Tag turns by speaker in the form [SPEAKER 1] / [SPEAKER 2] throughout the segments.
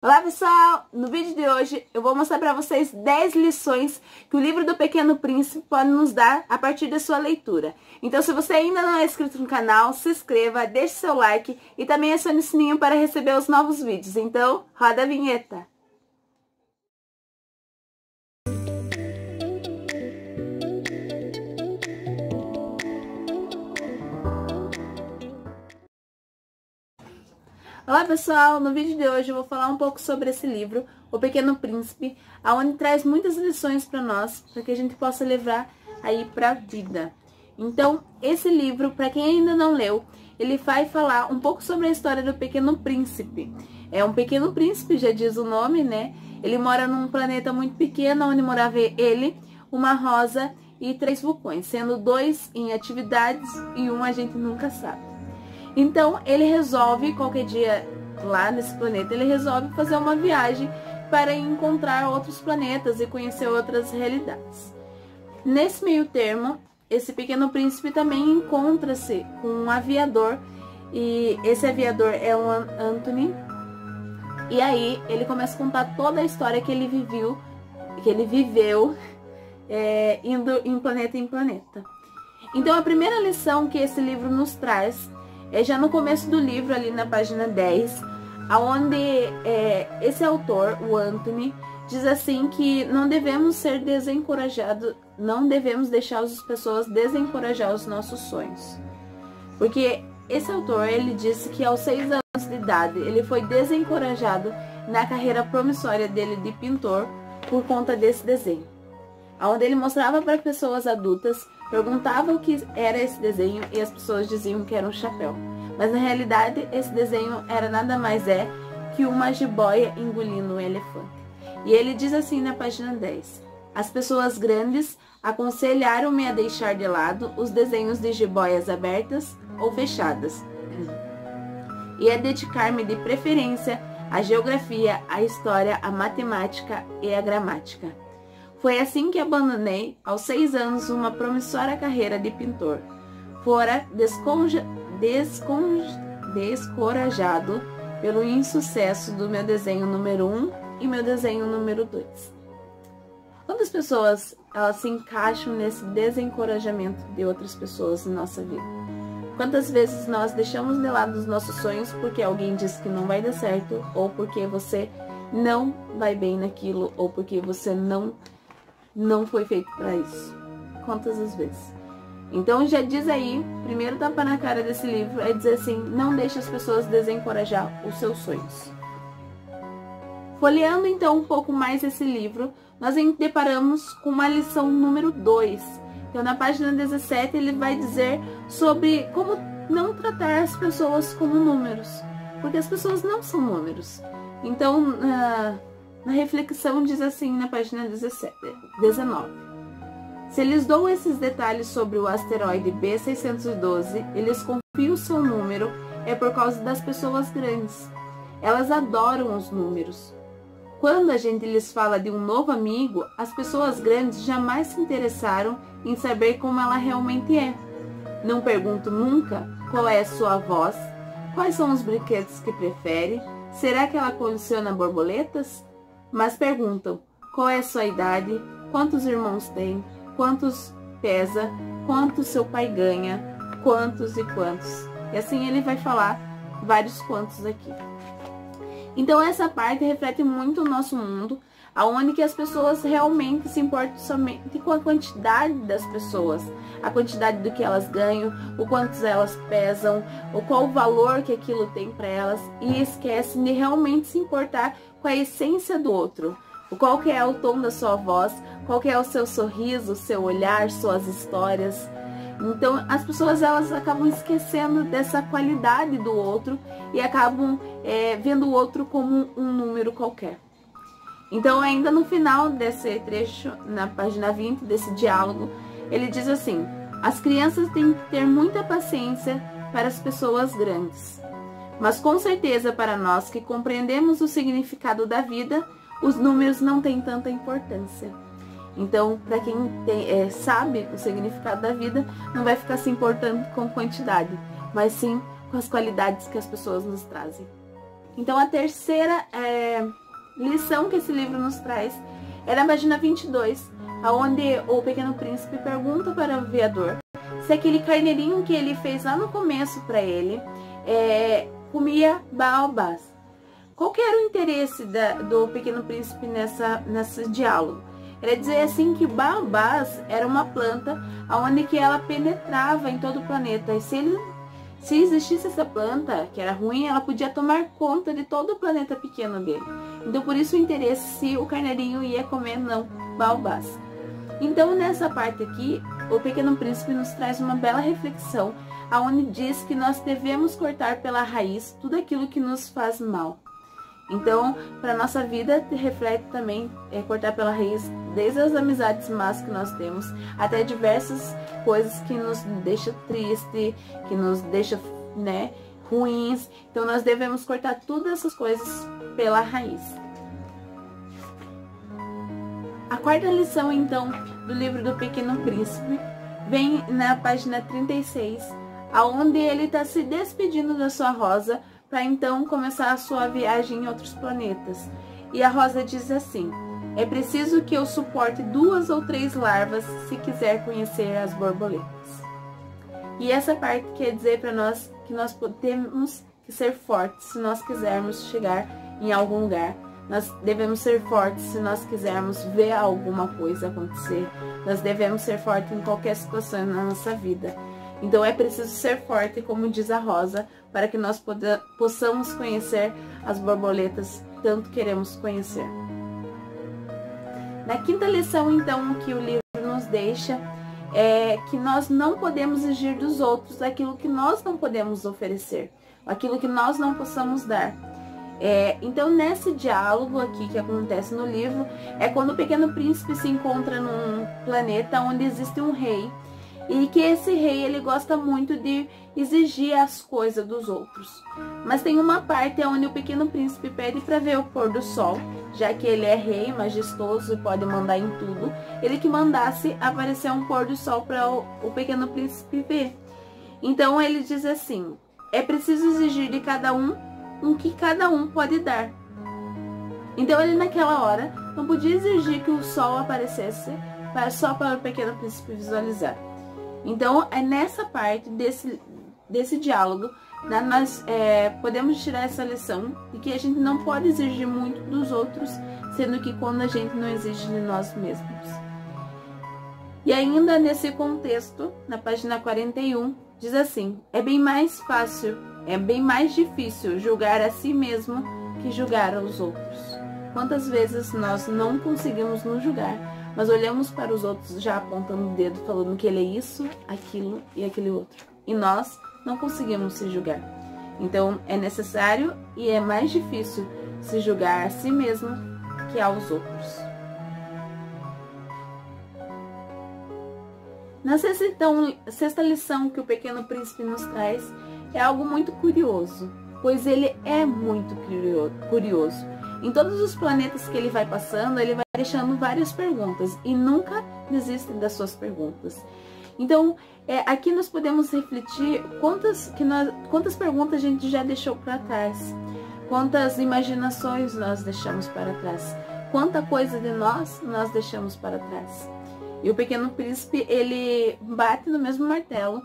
[SPEAKER 1] Olá pessoal, no vídeo de hoje eu vou mostrar para vocês 10 lições que o livro do Pequeno Príncipe pode nos dar a partir da sua leitura. Então se você ainda não é inscrito no canal, se inscreva, deixe seu like e também acione o sininho para receber os novos vídeos. Então roda a vinheta! Olá pessoal, no vídeo de hoje eu vou falar um pouco sobre esse livro, O Pequeno Príncipe, onde traz muitas lições para nós, para que a gente possa levar aí para a vida. Então, esse livro, para quem ainda não leu, ele vai falar um pouco sobre a história do Pequeno Príncipe. É um pequeno príncipe, já diz o nome, né? Ele mora num planeta muito pequeno, onde morava ele, uma rosa e 3 vulcões, sendo 2 em atividades e um a gente nunca sabe. Então, ele resolve, qualquer dia lá nesse planeta, ele resolve fazer uma viagem para encontrar outros planetas e conhecer outras realidades. Nesse meio termo, esse pequeno príncipe também encontra-se com um aviador, e esse aviador é o Anthony, e aí ele começa a contar toda a história que ele viveu indo em planeta. Então, a primeira lição que esse livro nos traz é já no começo do livro, ali na página 10, onde esse autor, o Anthony, diz assim que não devemos ser desencorajados, não devemos deixar as pessoas desencorajar os nossos sonhos. Porque esse autor, ele disse que aos 6 anos de idade, ele foi desencorajado na carreira promissória dele de pintor por conta desse desenho. Onde ele mostrava para pessoas adultas, perguntava o que era esse desenho e as pessoas diziam que era um chapéu. Mas na realidade esse desenho era nada mais que uma jiboia engolindo um elefante. E ele diz assim na página 10: as pessoas grandes aconselharam-me a deixar de lado os desenhos de jiboias abertas ou fechadas e a dedicar-me de preferência à geografia, à história, à matemática e à gramática. Foi assim que abandonei, aos 6 anos, uma promissória carreira de pintor. Fora descorajado pelo insucesso do meu desenho número 1 e meu desenho número 2. Quantas pessoas elas se encaixam nesse desencorajamento de outras pessoas em nossa vida? Quantas vezes nós deixamos de lado os nossos sonhos porque alguém disse que não vai dar certo, ou porque você não vai bem naquilo, ou porque você não foi feito para isso? Quantas as vezes? Então já diz aí, primeiro tapa na cara desse livro é dizer assim: não deixe as pessoas desencorajar os seus sonhos. Folheando então um pouco mais esse livro, nós deparamos com uma lição número 2. Então na página 17 ele vai dizer sobre como não tratar as pessoas como números, porque as pessoas não são números. Então na reflexão diz assim na página 19: se lhes dou esses detalhes sobre o asteroide B612, eles confiam o seu número, é por causa das pessoas grandes. Elas adoram os números. Quando a gente lhes fala de um novo amigo, as pessoas grandes jamais se interessaram em saber como ela realmente é. Não perguntam nunca qual é a sua voz, quais são os brinquedos que prefere, será que ela coleciona borboletas? Mas perguntam qual é a sua idade, quantos irmãos tem, quantos pesa, quanto seu pai ganha, quantos e quantos. E assim ele vai falar vários quantos aqui. Então essa parte reflete muito o nosso mundo, aonde que as pessoas realmente se importam somente com a quantidade das pessoas, a quantidade do que elas ganham, o quanto elas pesam, o qual o valor que aquilo tem para elas, e esquecem de realmente se importar com a essência do outro. Qual que é o tom da sua voz, qual que é o seu sorriso, o seu olhar, suas histórias. Então as pessoas elas acabam esquecendo dessa qualidade do outro e acabam vendo o outro como um número qualquer. Então ainda no final desse trecho, na página 20 desse diálogo, ele diz assim: as crianças têm que ter muita paciência para as pessoas grandes, mas com certeza para nós que compreendemos o significado da vida, os números não têm tanta importância. Então, para quem sabe o significado da vida, não vai ficar se importando com quantidade, mas sim com as qualidades que as pessoas nos trazem. Então a terceira lição que esse livro nos traz é na página 22, onde o Pequeno Príncipe pergunta para o aviador se aquele carneirinho que ele fez lá no começo para ele comia baobás. Qual que era o interesse do Pequeno Príncipe nesse diálogo? Era dizer assim que baobás era uma planta onde que ela penetrava em todo o planeta. E se existisse essa planta, que era ruim, ela podia tomar conta de todo o planeta pequeno dele. Então por isso o interesse se o carneirinho ia comer não baobás. Então nessa parte aqui, o Pequeno Príncipe nos traz uma bela reflexão, onde diz que nós devemos cortar pela raiz tudo aquilo que nos faz mal. Então, para nossa vida, reflete também cortar pela raiz, desde as amizades más que nós temos, até diversas coisas que nos deixam triste, que nos deixam, ruins. Então, nós devemos cortar todas essas coisas pela raiz. A quarta lição, então, do livro do Pequeno Príncipe, vem na página 36, onde ele está se despedindo da sua Rosa, para então começar a sua viagem em outros planetas. E a Rosa diz assim: é preciso que eu suporte 2 ou 3 larvas se quiser conhecer as borboletas. E essa parte quer dizer para nós que nós temos que ser fortes se nós quisermos chegar em algum lugar. Nós devemos ser fortes se nós quisermos ver alguma coisa acontecer. Nós devemos ser fortes em qualquer situação na nossa vida. Então é preciso ser forte, como diz a Rosa, para que nós possamos conhecer as borboletas que tanto queremos conhecer. Na quinta lição, então, que o livro nos deixa é que nós não podemos exigir dos outros aquilo que nós não podemos oferecer, aquilo que nós não possamos dar. Então, nesse diálogo aqui que acontece no livro, é quando o Pequeno Príncipe se encontra num planeta onde existe um rei, e que esse rei ele gosta muito de exigir as coisas dos outros. Mas tem uma parte onde o Pequeno Príncipe pede para ver o pôr do sol, já que ele é rei, majestoso e pode mandar em tudo. Ele que mandasse aparecer um pôr do sol para o Pequeno Príncipe ver. Então ele diz assim: é preciso exigir de cada um o que cada um pode dar. Então ele naquela hora não podia exigir que o sol aparecesse só para o Pequeno Príncipe visualizar. Então, é nessa parte desse diálogo, nós podemos tirar essa lição de que a gente não pode exigir muito dos outros, sendo que quando a gente não exige de nós mesmos. E ainda nesse contexto, na página 41, diz assim: é bem mais difícil julgar a si mesmo que julgar aos outros. Quantas vezes nós não conseguimos nos julgar, mas olhamos para os outros já apontando o dedo, falando que ele é isso, aquilo e aquele outro. E nós não conseguimos se julgar. Então é necessário e é mais difícil se julgar a si mesmo que aos outros. Na sexta lição que o Pequeno Príncipe nos traz é algo muito curioso, pois ele é muito curioso. Em todos os planetas que ele vai passando, ele vai deixando várias perguntas e nunca desiste das suas perguntas. Então, aqui nós podemos refletir quantas perguntas a gente já deixou para trás, quantas imaginações nós deixamos para trás, quanta coisa de nós deixamos para trás. E o Pequeno Príncipe, ele bate no mesmo martelo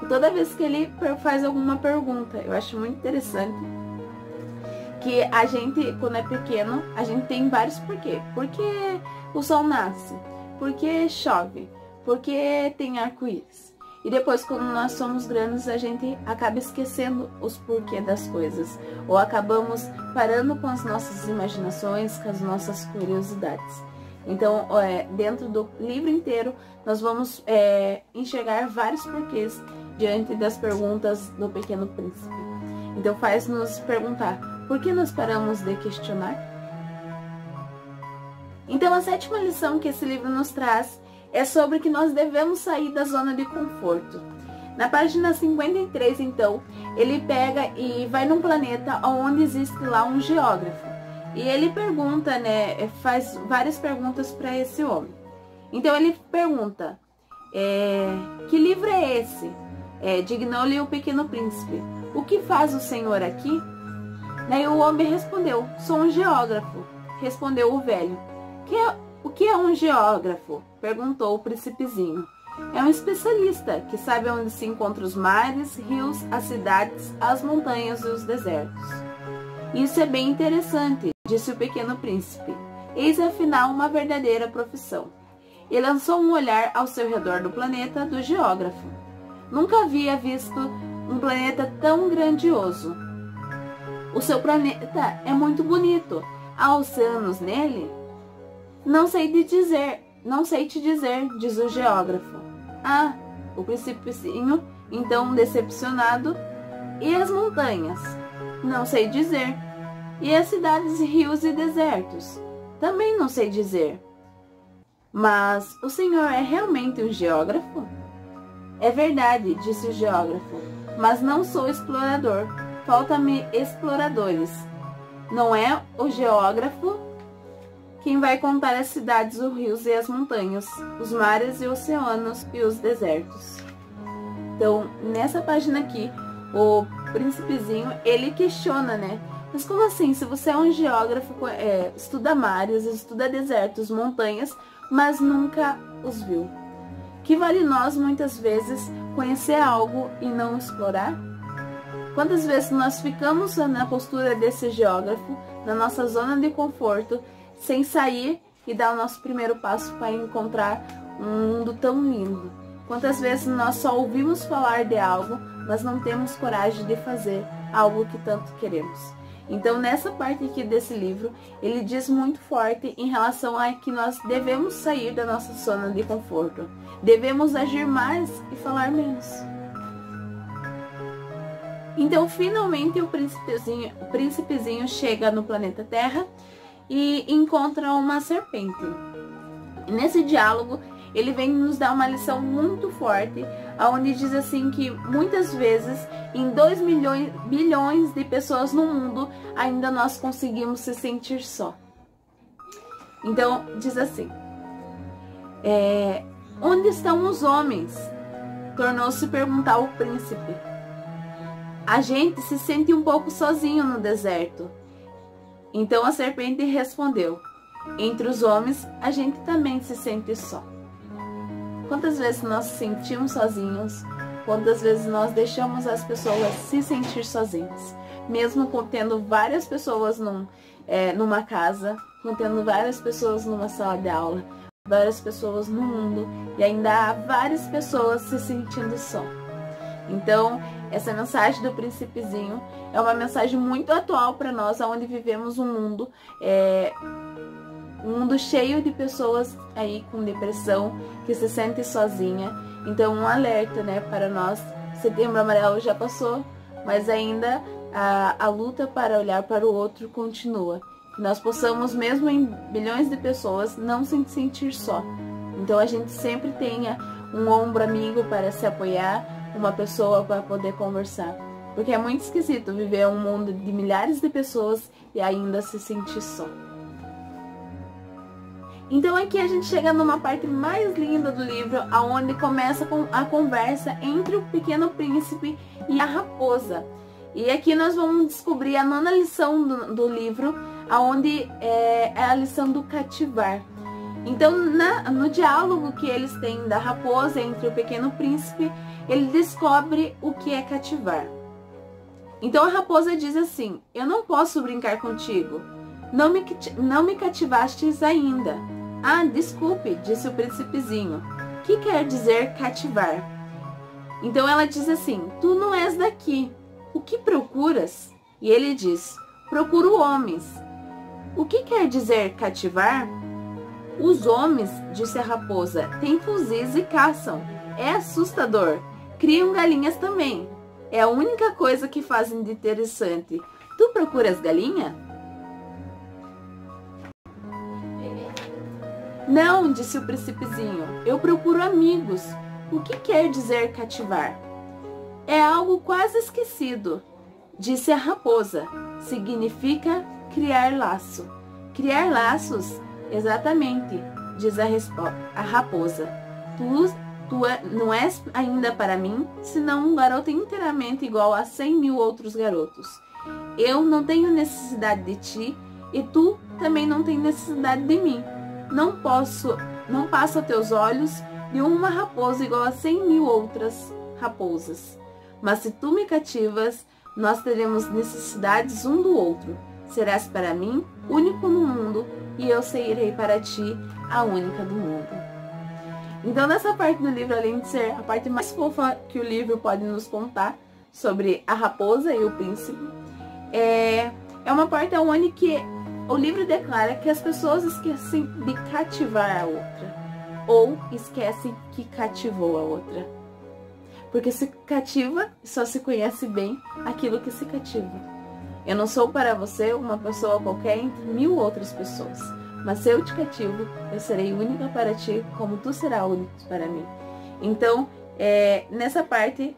[SPEAKER 1] toda vez que ele faz alguma pergunta. Eu acho muito interessante que a gente, quando é pequeno, a gente tem vários porquê. Por que o sol nasce? Por que chove? Por que tem arco-íris? E depois, quando nós somos grandes, a gente acaba esquecendo os porquê das coisas. Ou acabamos parando com as nossas imaginações, com as nossas curiosidades. Então, dentro do livro inteiro, nós vamos enxergar vários porquês diante das perguntas do Pequeno Príncipe. Então, faz nos perguntar: por que nós paramos de questionar? Então, a sétima lição que esse livro nos traz é sobre que nós devemos sair da zona de conforto. Na página 53, então, ele pega e vai num planeta onde existe lá um geógrafo. E ele pergunta, faz várias perguntas para esse homem. Então, ele pergunta: que livro é esse? Dignou-lhe o Pequeno Príncipe: o que faz o senhor aqui? Daí o homem respondeu: sou um geógrafo. Respondeu o velho. O que é um geógrafo? Perguntou o príncipezinho. É um especialista que sabe onde se encontram os mares, rios, as cidades, as montanhas e os desertos. Isso é bem interessante, disse o pequeno príncipe. Eis afinal uma verdadeira profissão. E lançou um olhar ao seu redor do planeta do geógrafo. Nunca havia visto um planeta tão grandioso. O seu planeta é muito bonito. Há oceanos nele? Não sei te dizer, diz o geógrafo. Ah, o príncipezinho, então decepcionado. E as montanhas? Não sei dizer. E as cidades, rios e desertos? Também não sei dizer. Mas o senhor é realmente um geógrafo? É verdade, disse o geógrafo, mas não sou explorador. Faltam-me exploradores. Não é o geógrafo quem vai contar as cidades, os rios e as montanhas, os mares e oceanos e os desertos. Então, nessa página aqui, o príncipezinho, ele questiona, né? Mas como assim? Se você é um geógrafo, estuda mares, estuda desertos, montanhas, mas nunca os viu. Que vale nós, muitas vezes, conhecer algo e não explorar? Quantas vezes nós ficamos na postura desse geógrafo, na nossa zona de conforto, sem sair e dar o nosso primeiro passo para encontrar um mundo tão lindo? Quantas vezes nós só ouvimos falar de algo, mas não temos coragem de fazer algo que tanto queremos? Então, nessa parte aqui desse livro, ele diz muito forte em relação a que nós devemos sair da nossa zona de conforto. Devemos agir mais e falar menos. Então, finalmente, o príncipezinho chega no planeta Terra e encontra uma serpente. E nesse diálogo, ele vem nos dar uma lição muito forte, onde diz assim que muitas vezes, em 2 bilhões de pessoas no mundo, ainda nós conseguimos se sentir só. Então, diz assim: onde estão os homens? Tornou-se perguntar o príncipe. A gente se sente um pouco sozinho no deserto. Então a serpente respondeu: entre os homens, a gente também se sente só. Quantas vezes nós nos sentimos sozinhos? Quantas vezes nós deixamos as pessoas se sentir sozinhas? Mesmo contendo várias pessoas numa casa, contendo várias pessoas numa sala de aula, várias pessoas no mundo, e ainda há várias pessoas se sentindo só. Então, essa mensagem do príncipezinho é uma mensagem muito atual para nós, onde vivemos um mundo cheio de pessoas aí com depressão, que se sente sozinha. Então, um alerta, né, para nós. Setembro Amarelo já passou, mas ainda a luta para olhar para o outro continua. Que nós possamos, mesmo em bilhões de pessoas, não se sentir só. Então, a gente sempre tenha um ombro amigo para se apoiar, uma pessoa para poder conversar. Porque é muito esquisito viver um mundo de milhares de pessoas e ainda se sentir só. Então aqui a gente chega numa parte mais linda do livro, aonde começa a conversa entre o pequeno príncipe e a raposa. E aqui nós vamos descobrir a 9ª lição do livro, aonde é a lição do cativar. Então no diálogo que eles têm da raposa entre o pequeno príncipe, ele descobre o que é cativar. Então a raposa diz assim: eu não posso brincar contigo, não me cativastes ainda. Ah, desculpe, disse o príncipezinho. Que quer dizer cativar? Então ela diz assim: tu não és daqui. O que procuras? E ele diz: procuro homens. O que quer dizer cativar? Os homens, disse a raposa, têm fuzis e caçam. É assustador. Criam galinhas também. É a única coisa que fazem de interessante. Tu procuras galinha? Não, disse o príncipezinho, eu procuro amigos. O que quer dizer cativar? É algo quase esquecido, disse a raposa. Significa criar laço. Criar laços? Exatamente, diz a raposa. Tu não és ainda para mim, senão um garoto inteiramente igual a 100.000 outros garotos. Eu não tenho necessidade de ti e tu também não tem necessidade de mim. Não passo a teus olhos de uma raposa igual a 100.000 outras raposas. Mas se tu me cativas, nós teremos necessidades um do outro. Serás para mim único no mundo e eu serei para ti a única do mundo. Então, nessa parte do livro, além de ser a parte mais fofa que o livro pode nos contar sobre a raposa e o príncipe, é uma parte onde que o livro declara que as pessoas esquecem de cativar a outra, ou esquecem que cativou a outra. Porque se cativa, só se conhece bem aquilo que se cativa. Eu não sou para você uma pessoa qualquer entre 1000 outras pessoas. Mas se eu te cativo, eu serei única para ti, como tu serás único para mim. Então, nessa parte,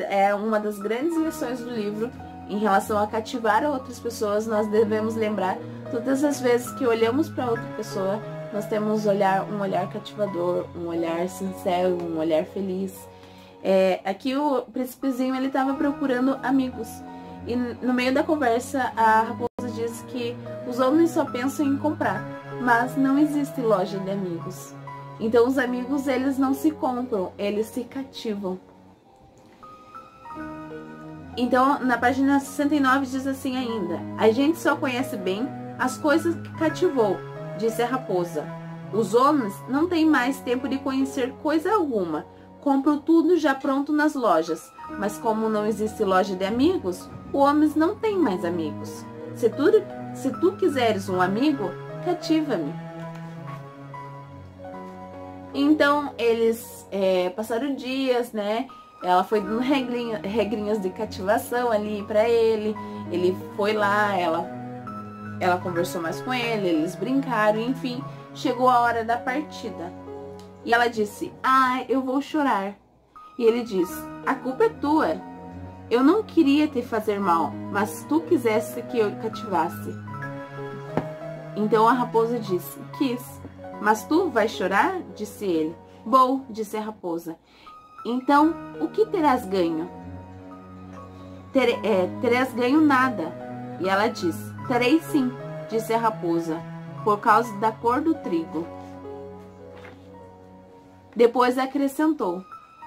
[SPEAKER 1] é uma das grandes lições do livro, em relação a cativar outras pessoas, nós devemos lembrar, todas as vezes que olhamos para outra pessoa, nós temos um olhar cativador, um olhar sincero, um olhar feliz. Aqui o príncipezinho, ele estava procurando amigos. E no meio da conversa, a raposa diz que os homens só pensam em comprar, mas não existe loja de amigos. Então os amigos, eles não se compram, eles se cativam. Então na página 69 diz assim ainda: a gente só conhece bem as coisas que cativou, disse a raposa. Os homens não têm mais tempo de conhecer coisa alguma, compram tudo já pronto nas lojas. Mas como não existe loja de amigos, os homens não têm mais amigos. Se tu quiseres um amigo, cativa-me. Então eles passaram dias, né? Ela foi dando regrinhas de cativação ali pra ele. Ele foi lá, ela conversou mais com ele, eles brincaram, enfim, chegou a hora da partida. E ela disse: eu vou chorar. E ele diz: a culpa é tua. Eu não queria te fazer mal, mas tu quiseste que eu cativasse. Então a raposa disse: quis. Mas tu vais chorar? Disse ele. Vou, disse a raposa. Então, o que terás ganho? Terás ganho nada. E ela disse: terei sim, disse a raposa, por causa da cor do trigo. Depois acrescentou: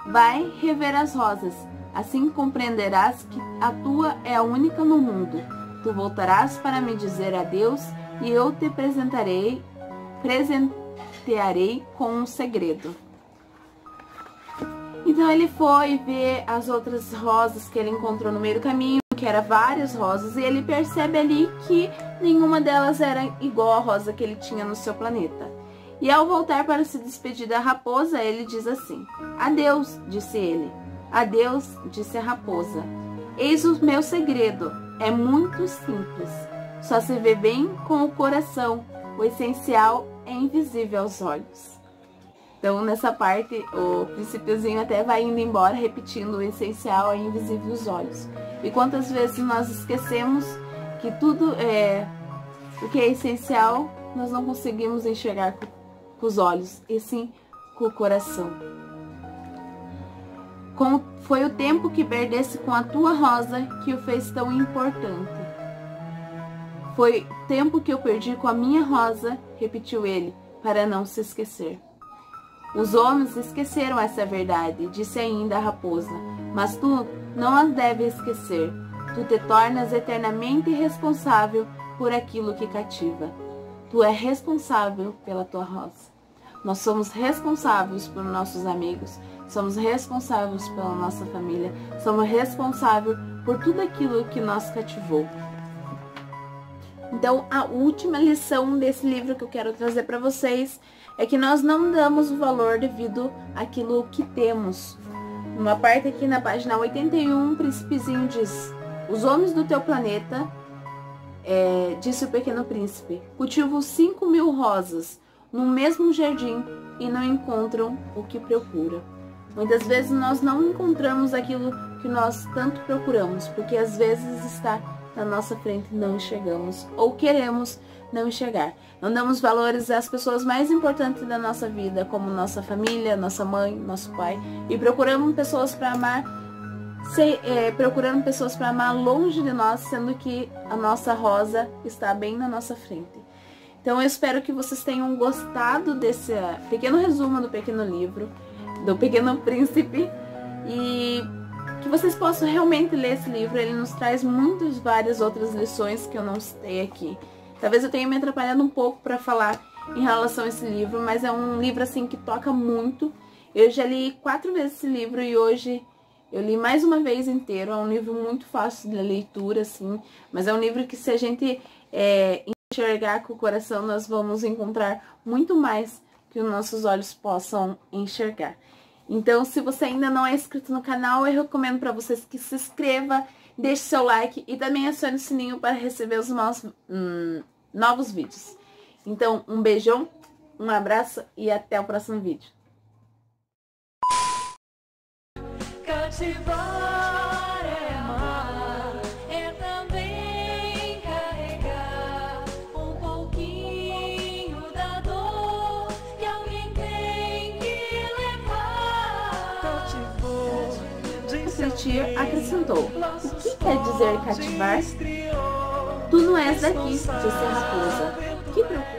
[SPEAKER 1] vai rever as rosas, assim compreenderás que a tua é a única no mundo. Tu voltarás para me dizer adeus e eu te presentearei com um segredo. Então ele foi ver as outras rosas que ele encontrou no meio do caminho, que eram várias rosas, e ele percebe ali que nenhuma delas era igual à rosa que ele tinha no seu planeta. E ao voltar para se despedir da raposa, ele diz assim: adeus, disse ele. Adeus, disse a raposa. Eis o meu segredo. É muito simples. Só se vê bem com o coração. O essencial é invisível aos olhos. Então, nessa parte, o príncipezinho até vai indo embora, repetindo: o essencial é invisível aos olhos. E quantas vezes nós esquecemos que tudo o que é essencial, nós não conseguimos enxergar com os olhos, e sim com o coração. Foi o tempo que perdesse com a tua rosa que o fez tão importante. Foi o tempo que eu perdi com a minha rosa, repetiu ele, para não se esquecer. Os homens esqueceram essa verdade, disse ainda a raposa, mas tu não as deves esquecer. Tu te tornas eternamente responsável por aquilo que cativa. Tu és responsável pela tua rosa. Nós somos responsáveis por nossos amigos, somos responsáveis pela nossa família, somos responsáveis por tudo aquilo que nos cativou. Então, a última lição desse livro que eu quero trazer para vocês é que nós não damos o valor devido àquilo que temos. Uma parte aqui na página 81, o príncipezinho diz: os homens do teu planeta, disse o pequeno príncipe, cultivam 5.000 rosas no mesmo jardim e não encontram o que procuram. Muitas vezes nós não encontramos aquilo que nós tanto procuramos, porque às vezes está na nossa frente e não enxergamos, ou queremos não enxergar. Não damos valores às pessoas mais importantes da nossa vida, como nossa família, nossa mãe, nosso pai, e procuramos pessoas para amar procurando pessoas para amar longe de nós, sendo que a nossa rosa está bem na nossa frente. Então eu espero que vocês tenham gostado desse pequeno resumo do pequeno livro, do Pequeno Príncipe, e que vocês possam realmente ler esse livro. Ele nos traz várias outras lições que eu não citei aqui. Talvez eu tenha me atrapalhado um pouco para falar em relação a esse livro, mas é um livro assim que toca muito. Eu já li 4 vezes esse livro e hoje eu li mais uma vez inteiro. É um livro muito fácil de leitura, assim, mas é um livro que, se a gente enxergar com o coração, nós vamos encontrar muito mais que os nossos olhos possam enxergar. Então, se você ainda não é inscrito no canal, eu recomendo para vocês que se inscreva, deixe seu like e também acione o sininho para receber os novos vídeos. Então, um beijão, um abraço e até o próximo vídeo.
[SPEAKER 2] Cativar é amar, é também carregar um pouquinho da dor que alguém tem que levar. Cativou,
[SPEAKER 1] Refletir acrescentou: o que quer dizer cativar? Tu não és daqui, disse a raposa. Que procura?